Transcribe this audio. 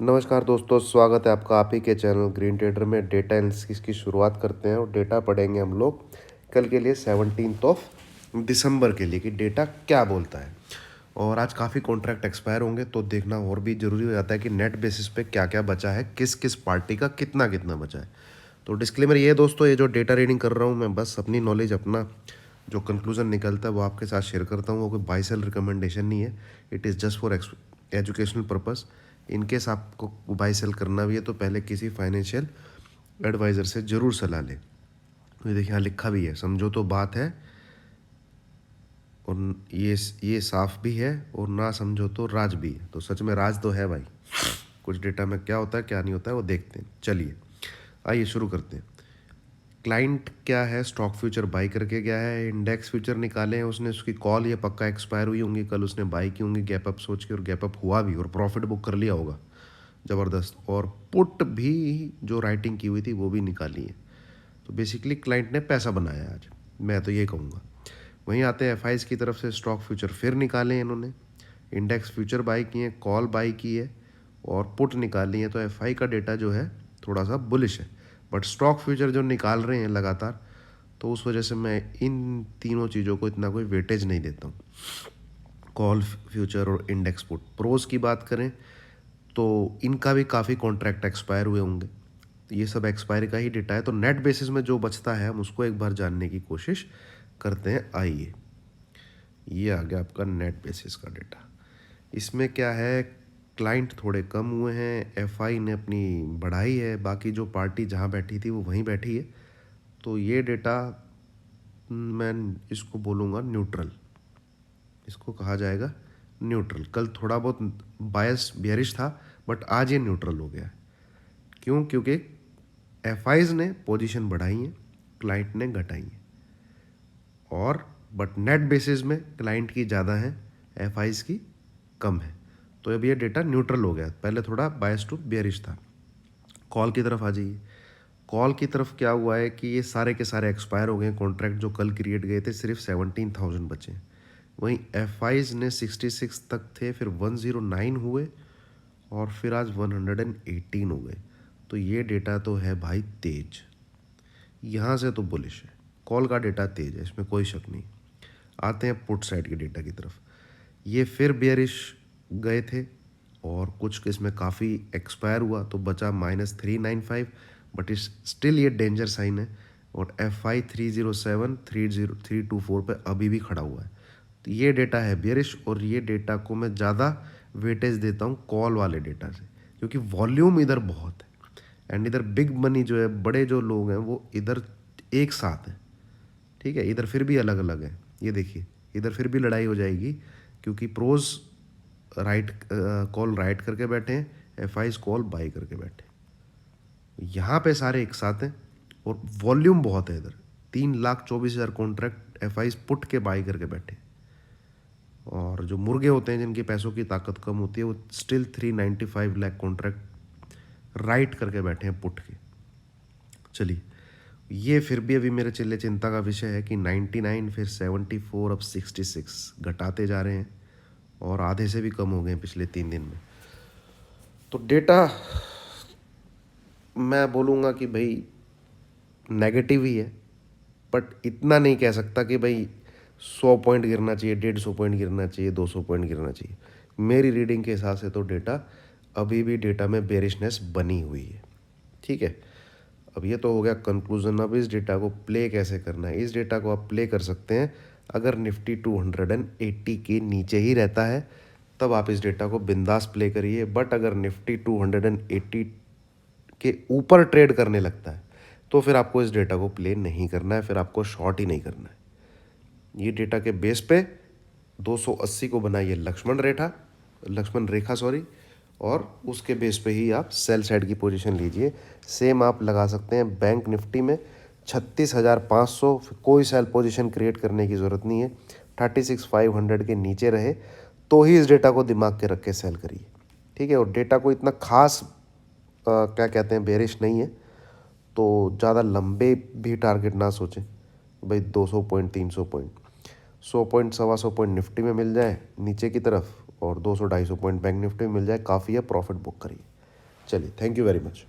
नमस्कार दोस्तों, स्वागत है आपका आप ही के चैनल ग्रीन ट्रेडर में। डेटा एनालिसिस की शुरुआत करते हैं और डेटा पढ़ेंगे हम लोग कल के लिए 17 ऑफ दिसंबर के लिए कि डेटा क्या बोलता है। और आज काफ़ी कॉन्ट्रैक्ट एक्सपायर होंगे तो देखना और भी ज़रूरी हो जाता है कि नेट बेसिस पे क्या क्या बचा है, किस किस पार्टी का कितना कितना बचा है। तो डिस्क्लेमर ये है दोस्तों, ये जो डेटा रीडिंग कर रहा हूँ मैं बस अपनी नॉलेज, अपना जो कंक्लूजन निकलता है वो आपके साथ शेयर करता हूँ। वो कोई बाई सेल रिकमेंडेशन नहीं है, it is just for educational purpose. In case आपको बाई सेल करना भी है तो पहले किसी फाइनेंशियल एडवाइज़र से ज़रूर सलाह लें। ये देखिए यहाँ लिखा भी है, समझो तो बात है और ये साफ भी है, और ना समझो तो राज भी है। तो सच में राज तो है भाई, कुछ डेटा में क्या होता है क्या नहीं होता है वो देखते हैं। चलिए आइए शुरू करते हैं। क्लाइंट क्या है, स्टॉक फ्यूचर बाई करके गया है, इंडेक्स फ्यूचर निकाले हैं उसने, उसकी कॉल ये पक्का एक्सपायर हुई होंगी, कल उसने बाई की होंगी गैप अप सोच के, और गैप अप हुआ भी और प्रॉफिट बुक कर लिया होगा ज़बरदस्त। और पुट भी जो राइटिंग की हुई थी वो भी निकाली है। तो बेसिकली क्लाइंट ने पैसा बनाया आज, मैं तो ये कहूँगा। वहीं आते हैं एफ की तरफ से, स्टॉक फ्यूचर फिर निकाले हैं इन्होंने, इंडेक्स फ्यूचर बाई किए हैं, कॉल बाई की है और पुट निकाली है। तो एफ का डेटा जो है थोड़ा सा बुलिश है, बट स्टॉक फ्यूचर जो निकाल रहे हैं लगातार, तो उस वजह से मैं इन तीनों चीज़ों को इतना कोई वेटेज नहीं देता हूँ, कॉल फ्यूचर और इंडेक्स पुट। प्रोज की बात करें तो इनका भी काफ़ी कॉन्ट्रैक्ट एक्सपायर हुए होंगे, तो ये सब एक्सपायरी का ही डेटा है। तो नेट बेसिस में जो बचता है हम उसको एक बार जानने की कोशिश करते हैं। आइए, ये आ गया आपका नेट बेसिस का डेटा। इसमें क्या है, क्लाइंट थोड़े कम हुए हैं, एफआई ने अपनी बढ़ाई है, बाकी जो पार्टी जहाँ बैठी थी वो वहीं बैठी है। तो ये डेटा मैं इसको बोलूँगा न्यूट्रल, इसको कहा जाएगा न्यूट्रल। कल थोड़ा बहुत बायस बियरिश था बट आज ये न्यूट्रल हो गया है। क्यों? क्योंकि एफआईज ने पोजीशन बढ़ाई है, क्लाइंट ने घटाई है। और बट नेट बेसिस में क्लाइंट की ज़्यादा है, एफआईज की कम है। तो अब ये डेटा न्यूट्रल हो गया, पहले थोड़ा बायस टू बियरिश था। कॉल की तरफ आ जाइए। कॉल की तरफ क्या हुआ है कि ये सारे के सारे एक्सपायर हो गए। कॉन्ट्रैक्ट जो कल क्रिएट गए थे सिर्फ 17,000 बचे। वहीं एफआईज ने 66 तक थे, फिर 109 हुए और फिर आज 118 हो गए। तो ये डेटा तो है भाई तेज, यहाँ से तो बुलिश है। कॉल का डेटा तेज है, इसमें कोई शक नहीं। आते हैं पुट साइड के डेटा की तरफ। ये फिर बेयरिश गए थे और कुछ इसमें काफ़ी एक्सपायर हुआ तो बचा -395, बट इस स्टिल ये डेंजर साइन है। और FI 307 30324 पे अभी भी खड़ा हुआ है। तो ये डेटा है बेयरिश, और ये डेटा को मैं ज़्यादा वेटेज देता हूँ कॉल वाले डेटा से, क्योंकि वॉल्यूम इधर बहुत है एंड इधर बिग मनी जो है, बड़े जो लोग हैं वो इधर एक साथ हैं। ठीक है, इधर फिर भी अलग अलग है। ये देखिए इधर फिर भी लड़ाई हो जाएगी, क्योंकि प्रोज राइट कॉल राइट करके बैठे हैं, एफआईज कॉल बाई करके बैठे। यहाँ पे सारे एक साथ हैं और वॉल्यूम बहुत है इधर। 3,24,000 कॉन्ट्रैक्ट एफआईज पुट के बाई करके बैठे। और जो मुर्गे होते हैं जिनकी पैसों की ताकत कम होती है वो स्टिल 395 लाख कॉन्ट्रैक्ट राइट करके बैठे हैं पुट के। चलिए, ये फिर भी अभी मेरे चलिए चिंता का विषय है कि 99, फिर 74, अब 66 घटाते जा रहे हैं और आधे से भी कम हो गए हैं पिछले 3 दिन में। तो डेटा मैं बोलूँगा कि भाई नेगेटिव ही है, बट इतना नहीं कह सकता कि भाई 100 पॉइंट गिरना चाहिए, 150 पॉइंट गिरना चाहिए, 200 पॉइंट गिरना चाहिए। मेरी रीडिंग के हिसाब से तो डेटा अभी भी डेटा में बेरिशनेस बनी हुई है। ठीक है, अब ये तो हो गया कंक्लूजन। अब इस डेटा को प्ले कैसे करना है। इस डेटा को आप प्ले कर सकते हैं अगर निफ्टी 280 के नीचे ही रहता है, तब आप इस डेटा को बिंदास प्ले करिए। बट अगर निफ्टी 280 के ऊपर ट्रेड करने लगता है तो फिर आपको इस डेटा को प्ले नहीं करना है, फिर आपको शॉर्ट ही नहीं करना है। ये डेटा के बेस पे 280 को बनाइए लक्ष्मण रेखा सॉरी, और उसके बेस पे ही आप सेल साइड की पोजीशन लीजिए। सेम आप लगा सकते हैं बैंक निफ्टी में 36,500, कोई सेल पोजीशन क्रिएट करने की ज़रूरत नहीं है। 36,500 के नीचे रहे तो ही इस डेटा को दिमाग के रख के सेल करिए। ठीक है, और डेटा को इतना खास क्या कहते हैं बेरिश नहीं है, तो ज़्यादा लंबे भी टारगेट ना सोचें भाई 200 point 300 point, 100 point 125 point Nifty में मिल जाए नीचे की तरफ और 200-250 पॉइंट बैंक निफ्टी में मिल जाए, काफ़ी है, प्रॉफिट बुक करिए। चलिए, थैंक यू वेरी मच।